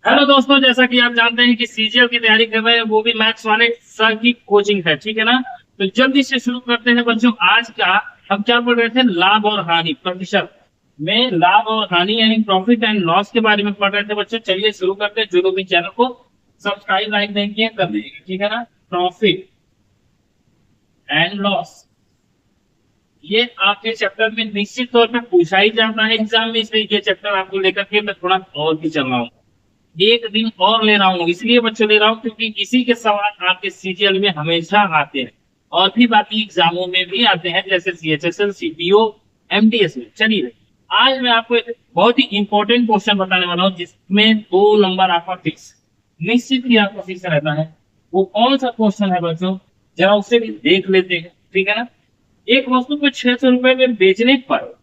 Hello दोस्तों, जैसा कि आप जानते हैं कि सीजीएल की तैयारी कर रहे हैं, वो भी मैथ्स वाले सर की कोचिंग है। ठीक है ना। तो जल्दी से शुरू करते हैं बच्चों। आज का हम क्या पढ़ रहे थे? लाभ और हानि, प्रतिशत में लाभ और हानि यानी प्रॉफिट एंड लॉस के बारे में पढ़ रहे थे बच्चों। चलिए शुरू करते हैं। जो लोग भी चैनल को सब्सक्राइब लाइक नहीं किए कर दीजिए। ठीक है ना। प्रॉफिट एंड लॉस ये आपके चैप्टर में निश्चित तौर पे पूछा ही जाता है एग्जाम में, इसलिए ये चैप्टर आपको लेकर के मैं थोड़ा और भी चल रहा हूँ। एक दिन और ले रहा हूँ, इसलिए बच्चों ले रहा हूँ क्योंकि इसी के सवाल आपके सीजीएल में हमेशा आते हैं और भी बाकी एग्जामों में भी आते हैं, जैसे सीएचएसएल, सीपीओ, एमटीएस में। चलिए, आज मैं आपको एक बहुत ही इंपॉर्टेंट क्वेश्चन बताने वाला हूँ जिसमें 2 नंबर आपका फिक्स, निश्चित ही आपका फिक्स रहता है। वो कौन सा क्वेश्चन है बच्चों, जरा उसे भी देख लेते हैं। ठीक है ना। एक वस्तु को 600 रुपए में बेचने पर,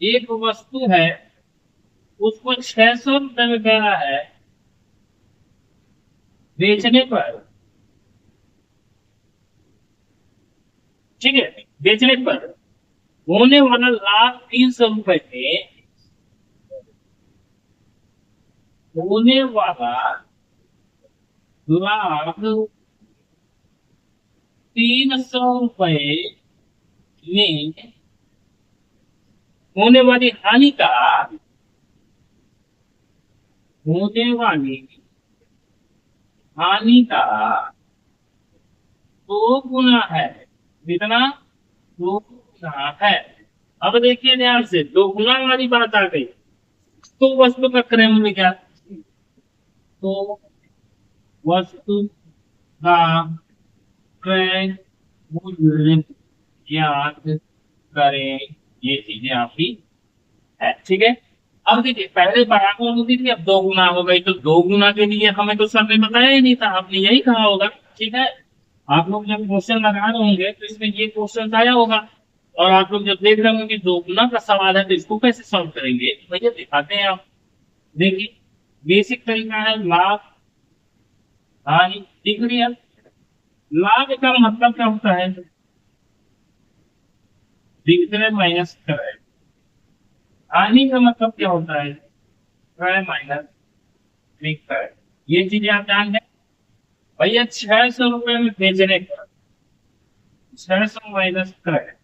एक वस्तु है उसको 600 रुपए में कह रहा है बेचने पर। ठीक है। बेचने पर होने वाला लाभ 300 रुपए में, होने वाला लाभ 300 रुपए में होने वाली हानि का, होने वाली हानि का 2 गुना है। कितना? 2 गुना है। अब देखिए ध्यान से, 2 गुना वाली बात आ गई तो वस्तु का क्रय मूल्य क्या? तो वस्तु का क्रय मूल्य ज्ञात करें। ये चीजें आपकी है। ठीक है। अब देखिए, पहले बराबर होती थी, अब 2 गुना हो गई, तो 2 गुना के लिए हमें तो सर ने बताया ही नहीं था, आपने यही कहा होगा। ठीक है। आप लोग जब क्वेश्चन लगा रहे होंगे तो इसमें ये क्वेश्चन आया होगा, और आप लोग जब देख रहे होंगे कि 2 गुना का सवाल है तो इसको कैसे सॉल्व करेंगे, तो भैया दिखाते हैं आप। देखिए, बेसिक तरीका है लाभ हानि। दिख रही है? लाभ का मतलब क्या होता है? दिख माइनस क्रय। हानि का मतलब क्या होता है? क्रय माइनस विक्रय। ये चीजें आप जान गए। भैया 600 रुपए में बेचने का 600 माइनस क्रय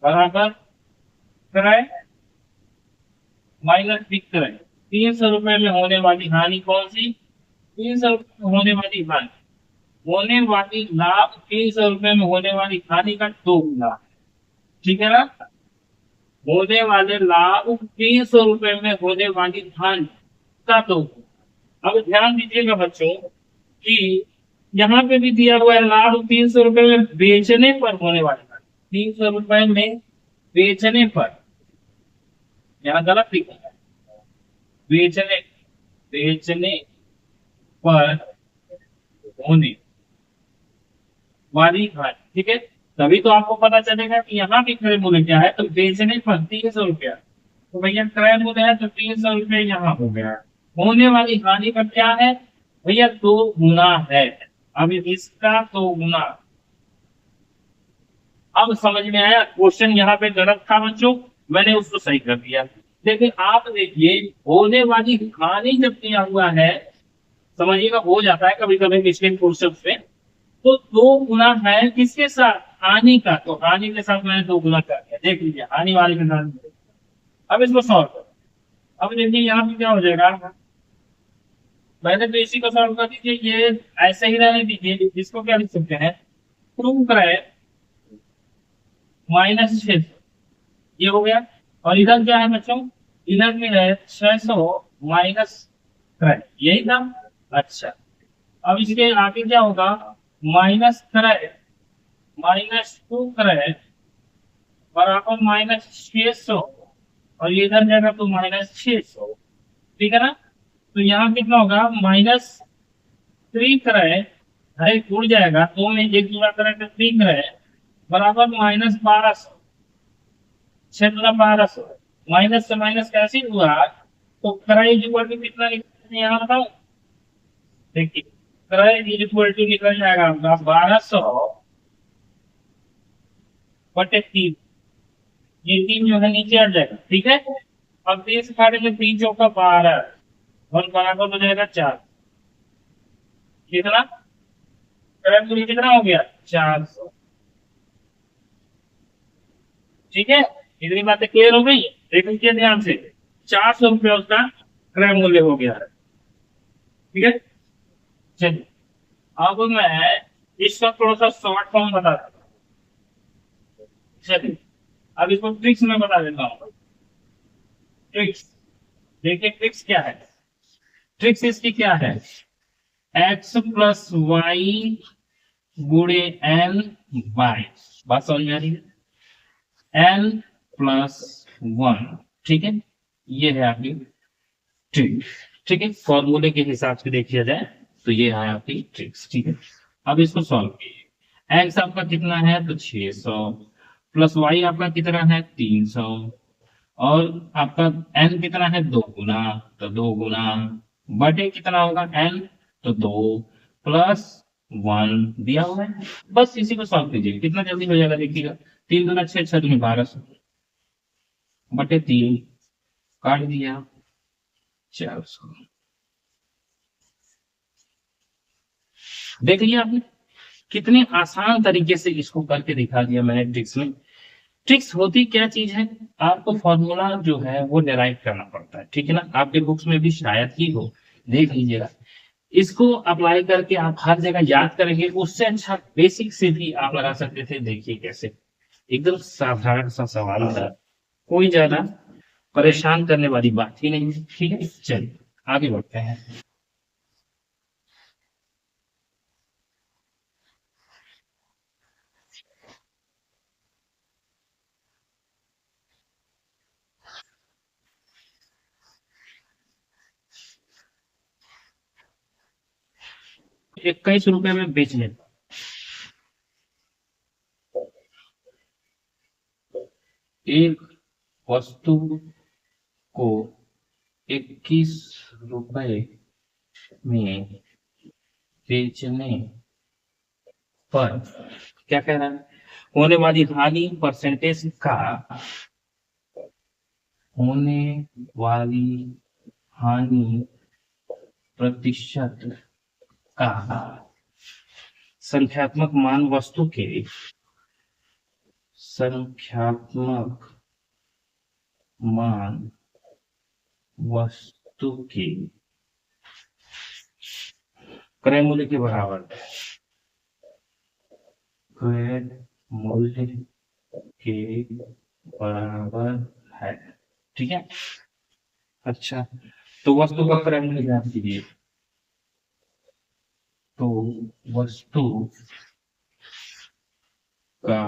बराबर क्रय माइनस विक्रय। 300 रुपए में होने वाली हानि कौन सी? 300 रुपए में होने वाली हानि, होने वाली लाभ 300 रुपए में होने वाली हानि का 2 गुना। ठीक है ना। होने वाले लाभ 300 रुपए में होने वाली हानि का 2 गुना। अब ध्यान दीजिएगा बच्चों कि यहाँ पे भी दिया हुआ है लाभ 300 रुपए में बेचने पर होने वाली हानि। 300 रुपए में बेचने पर, यहाँ गलत लिखा है। बेचने, बेचने पर होने वाली हानि। ठीक है। तभी तो आपको पता चलेगा कि यहाँ भी क्रय मूल्य क्या है। तो बेचने पर 300 रुपया, तो भैया क्रय मूल्य है तो 300 रुपये यहाँ हो गया। होने वाली हानि का क्या है? भैया 2 गुना है। अब इसका 2 गुना। अब समझ में आया? क्वेश्चन यहाँ पे गलत था बच्चों, मैंने उसको सही कर दिया। लेकिन आप देखिए, होने वाली हानि जब दिया हुआ है, समझिएगा हो जाता है कभी कभी मिस्टेक क्वेश्चन में। तो 2 गुना है किसके साथ? हानि का। तो हानि के साथ मैंने 2 गुना कर दिया। देख लीजिए, हानि वाले के साथ। अब इसको सॉल्व करो। अब देखिए यहाँ पे क्या हो जाएगा। पहले तो इसी को सॉल्व कर दीजिए, ये ऐसे ही रहने दीजिए। इसको क्या लिख सकते हैं? टू करे -600, ये हो गया। और इधर क्या है बच्चों? इधर भी है 600 माइनस क्रय, यही था। अच्छा, अब इसके आगे क्या होगा? माइनस क्रय, -2 क्रय बराबर -600, और ये इधर जाएगा तो -600। ठीक है ना। तो यहाँ कितना होगा? -3 क्रय, है जुड़ जाएगा, 2 में 1 जुड़ा क्रय तो 3 क्रय बराबर -1200। 6 × 1200, माइनस से माइनस कैसे हुआ? तो क्रय इक्वल टू कितना निकलता है यहाँ बताओ। देखिए, क्रय इक्वल टू निकल जाएगा आपका 1200/3। ये 3 जो है नीचे हट जाएगा। ठीक है। अब 30 काटे में 3 चौका 12 और 12 का हो जाएगा 4। कितना क्रय मूल्य कितना हो गया? 400। ठीक है, इतनी बातें क्लियर हो गई? देख लीजिए ध्यान से, 400 रुपये उसका क्रय मूल्य हो गया है। ठीक है, चलिए अब मैं इसका थोड़ा सा शॉर्ट फॉर्म बता देता हूँ। चलिए अब इसको ट्रिक्स में बता देता हूँ। ट्रिक्स, देखिए ट्रिक्स क्या है। ट्रिक्स इसकी क्या है? एक्स प्लस वाई गुणे एन बाई, बात समझ में आ रही है? N plus 1। ठीक है, ये है आपकी ट्रिक। ठीक है, फॉर्मूले के हिसाब से देखिए जाए तो ये है आपकी ट्रिक्स। ठीक है, अब इसको सॉल्व कीजिए। एक्स आपका कितना है तो 600, प्लस वाई आपका कितना है 300, और आपका एन कितना है 2 गुना, तो 2 गुना बटे कितना होगा एन, तो 2 प्लस 1 दिया हुआ है। बस इसी को सॉल्व कीजिए, कितना जल्दी हो जाएगा देखिएगा। 3 दूना 6, 6 दूनी 1200 बटे 3, काट दिया 400। देख लिया आपने, कितने आसान तरीके से इसको करके दिखा दिया मैंने ट्रिक्स में। ट्रिक्स होती क्या चीज है? आपको फॉर्मूला जो है वो डिराइव करना पड़ता है। ठीक है ना, आपके बुक्स में भी शायद ही हो, देख लीजिएगा। इसको अप्लाई करके आप हर जगह याद करेंगे, उससे अच्छा बेसिक से भी आप लगा सकते थे। देखिए कैसे, एकदम साधारण सा सवाल था, कोई ज्यादा परेशान करने वाली बात ही नहीं है। ठीक है, चलिए आगे बढ़ते हैं। 21 रुपए में बेचने, एक वस्तु को 21 रुपए में बेचने पर क्या कह रहा है? होने वाली हानि परसेंटेज का, होने वाली हानि प्रतिशत का संख्यात्मक मान वस्तु के, संख्यात्मक मान वस्तु के क्रय मूल्य के बराबर, क्रय मूल्य के बराबर है। ठीक है, अच्छा तो वस्तु का क्रय मूल्य ज्ञात कीजिए। तो वस्तु का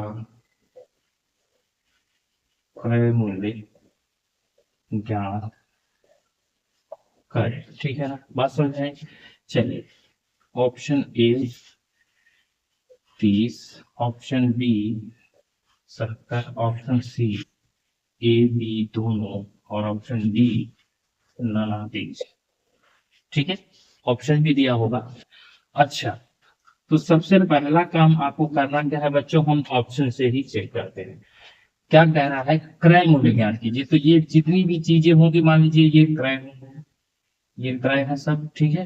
क्रय मूल्य ज्ञात करें। ठीक है ना, बात समझ आए? चलिए, option A 30, option B 70, option C A B दोनों, और ऑप्शन डी 29। ठीक है, ऑप्शन भी दिया होगा। अच्छा, तो सबसे पहला काम आपको करना क्या है बच्चों? हम ऑप्शन से ही चेक करते हैं। क्या कह रहा है? क्रय मूल्य ज्ञात कीजिए। तो ये जितनी भी चीजें होंगी, मान लीजिए ये क्रय है, ये क्रय है सब। ठीक है,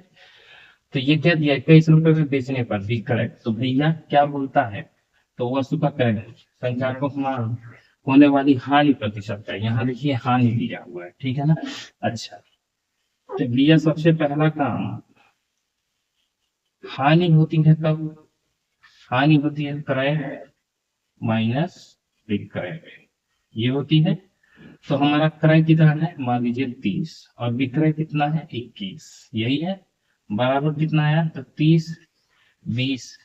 तो ये क्या दिया? 21 रुपए में बेचने पर भी क्रय। तो भैया क्या बोलता है? तो वस्तु का क्रय संख्यात्मक मान होने वाली हानि प्रतिशत का, यहाँ देखिए हानि दिया हुआ है। ठीक है ना, अच्छा तो भैया सबसे पहला काम, हानि होती है कब? हानि होती है क्रय माइनस विक्रय, ये होती है। तो हमारा क्रय कितना है? मान लीजिए 30, और विक्रय कितना है? 21, यही है। बराबर कितना आया? तो 30 20,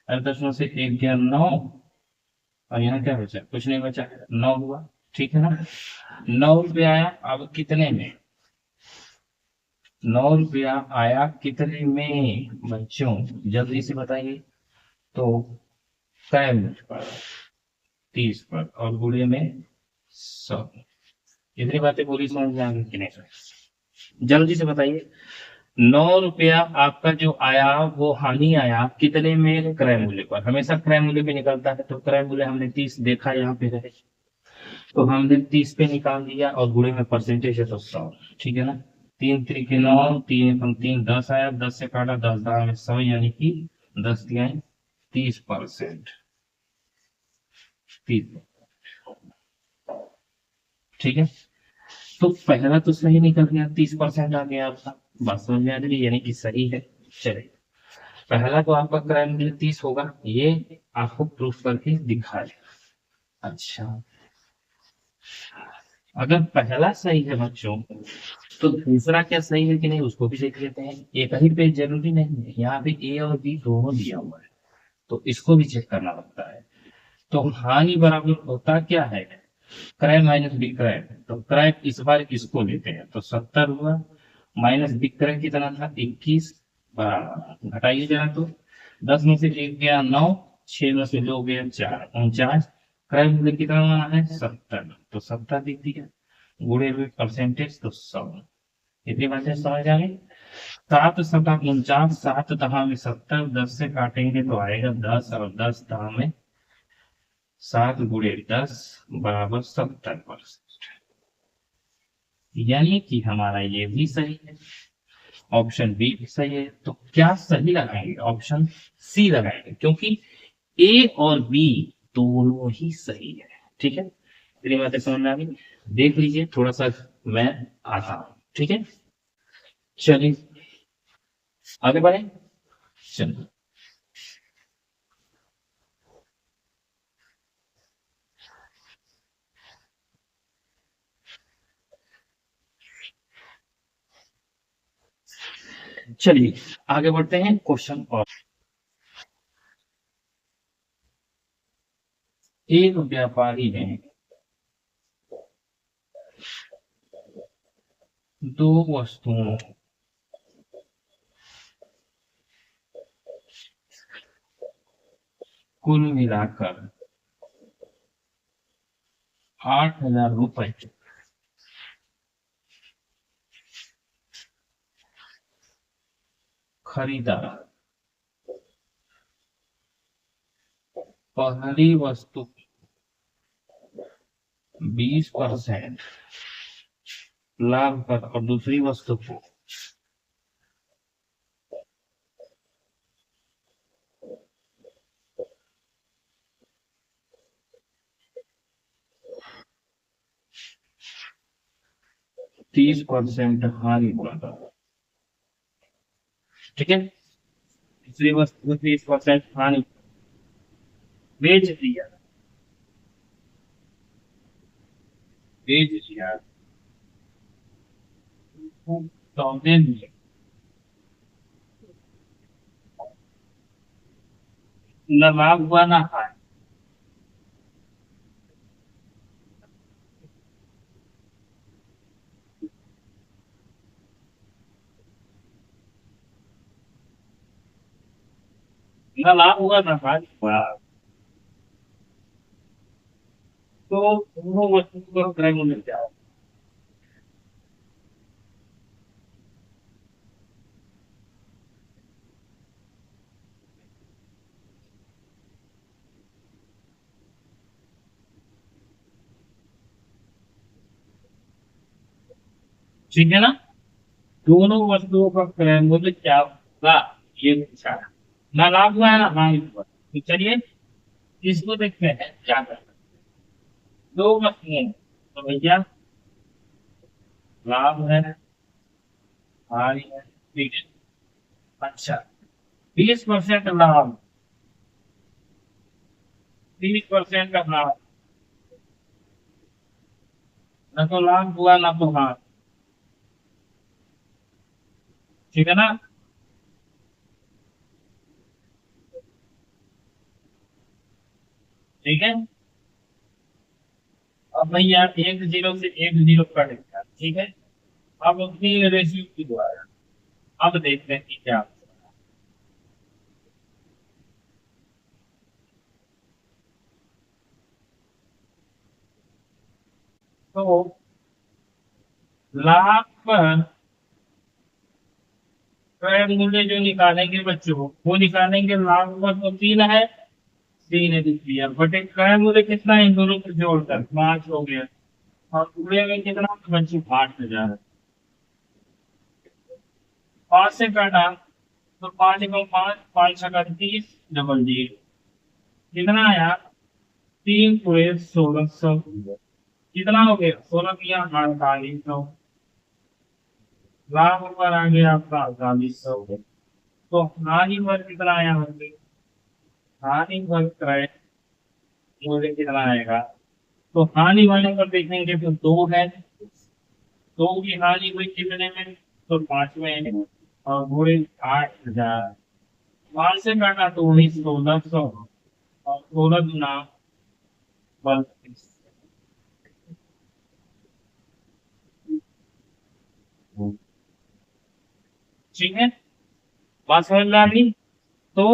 10 से 1 गया 9, और यहाँ क्या बचा? कुछ नहीं बचा, 9 हुआ। ठीक है ना, 9 रुपया आया। अब कितने में? 9 रुपया आया कितने में बच्चों? जल्दी से बताइए। तो क्रय मूल्य पर 30 पर, और गुणे में 100। इतनी बातें पूरी समझ में आ गई कि नहीं? जल्दी से बताइए। 9 रुपया आपका जो आया वो हानि आया कितने में? क्रय मूल्य पर। हमेशा क्रय मूल्य भी निकलता है, तो क्रय मूल्य हमने 30 देखा यहाँ पे है। तो हमने 30 पे निकाल दिया और गुणे में परसेंटेज है तो 100। ठीक है ना, 3 3 9, 3 10 आया, 10 से काटा 10 दाम में 100, यानी कि 10 दिया 30%। 30। ठीक है, तो पहला तो सही निकल गया, 30% आ गया आपका। बात समझ में आ रही है, यानी कि सही है। चलिए, पहला तो आपका क्राइम बिल 30 होगा, ये आपको प्रूफ करके दिखाए। अच्छा, अगर पहला सही है बच्चों, तो दूसरा क्या सही है कि नहीं उसको भी देख लेते हैं। एक ही पेज जरूरी नहीं है, यहाँ पे ए और बी दोनों दिया हुआ है, तो इसको भी चेक करना लगता है। तो हानि बराबर होता क्या है, क्रय माइनस विक्रय। तो क्रय इस बार इसको लेते हैं, तो 70 हुआ, माइनस विक्रय कितना था 21, बराबर घटाइए जरा तो। 10 में से 1 गया 9, 6 में से 2 गया 4, 49। क्रय मूल्य कितना बना है 70, तो 70 लिख दिया, गुणे में परसेंटेज तो 100। इतनी बातें समझ आ गई। 7 7 49, 7 दहा में 70, 10 से काटेंगे तो आएगा 10, और 10 दहा में 7 गुणे 10 बराबर 70%। यानी कि हमारा ये भी सही है, ऑप्शन बी भी सही है। तो क्या सही लगाएंगे, ऑप्शन सी लगाएंगे, क्योंकि ए और बी दोनों ही सही है। ठीक है, इतनी बातें समझ में आ गई। देख लीजिए, थोड़ा सा मैं आता हूं। ठीक है, चलिए आगे बढ़े। चलिए, चलिए आगे बढ़ते हैं क्वेश्चन और। एक व्यापारी ने दो वस्तुओं कुल मिलाकर 8,000 रुपए खरीदा। पहली वस्तु 20% लाभ पर और दूसरी वस्तु को 30% हानि पर। ठीक है, दूसरी वस्तु को 30% हानि बेच दिया, बेच दिया सौदे में न लाभ हुआ ना हानि। न लाभ हुआ ना हानि हुआ, तो दोनों वस्तु को क्रय मूल्य क्या होगा। ठीक है ना, दोनों वस्तुओं का क्रय मूल्य क्या होगा, ये पूछा है। ना लाभ हुआ है ना हानि हुआ, तो चलिए इसको देखते हैं क्या करना है। दो वस्तुएं, तो भैया लाभ है हानि है। ठीक है, अच्छा 20% लाभ, 30% का लाभ, न तो लाभ हुआ ना तो हानि। ठीक है ना, ठीक है। अब भैया एक जीरो से एक जीरो कट गया, ठीक है। अब अपनी रेशियो की द्वारा अब देखते हैं कि क्या होता है। तो लाभ पर क्रय मूल्य जो निकालेंगे बच्चों, वो निकालेंगे लाभ पर तो 3 है, 3 एटी क्लियर, बट एक क्रय मूल्य कितना है इन दोनों को जोड़कर 5 हो गया, और पूरे में कितना बच्ची 8,000। 5 से काटा तो 5 एकम 5, 5 छका 30, डबल 0 कितना आया 3 पूरे 1600। कितना हो गया 16 किया 4800, लाभ ऊपर आ गया आपका 4800। तो हानि वर्ग कितना आया होंगे, हानि वर्ग क्रय मूल्य कितना आएगा। तो हानि वाले पर देखेंगे तो 2 है, 2 की हानि हुई कितने में, तो 5 में, और पूरे 8,000। 5 से काटा तो 1600, और 16 गुना 32। ठीक है, बात समझ में आ गई। तो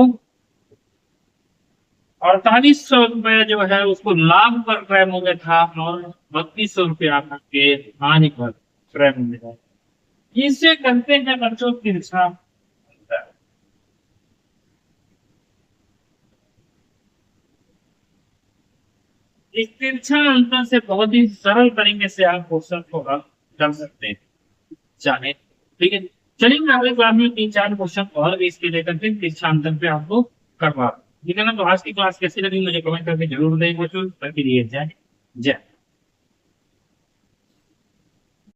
4800 रुपये जो है उसको लाभ पर क्रय मूल्य था, और 3200 रुपये आपके हानि पर क्रय मूल्य है। इसे करते हैं बच्चों तिरछा अंतर। इस तिरछा अंतर से बहुत ही सरल तरीके से आप क्वेश्चन को हल कर सकते हैं चाहे। ठीक है, चलिए अगले क्लास में 3-4 क्वेश्चन और भी इसके लेकर के तिरछा अंतर पे आपको करवा। ठीक है ना, तो आज की क्लास कैसी लगी मुझे कमेंट करके जरूर बताइए बच्चों। जय जय।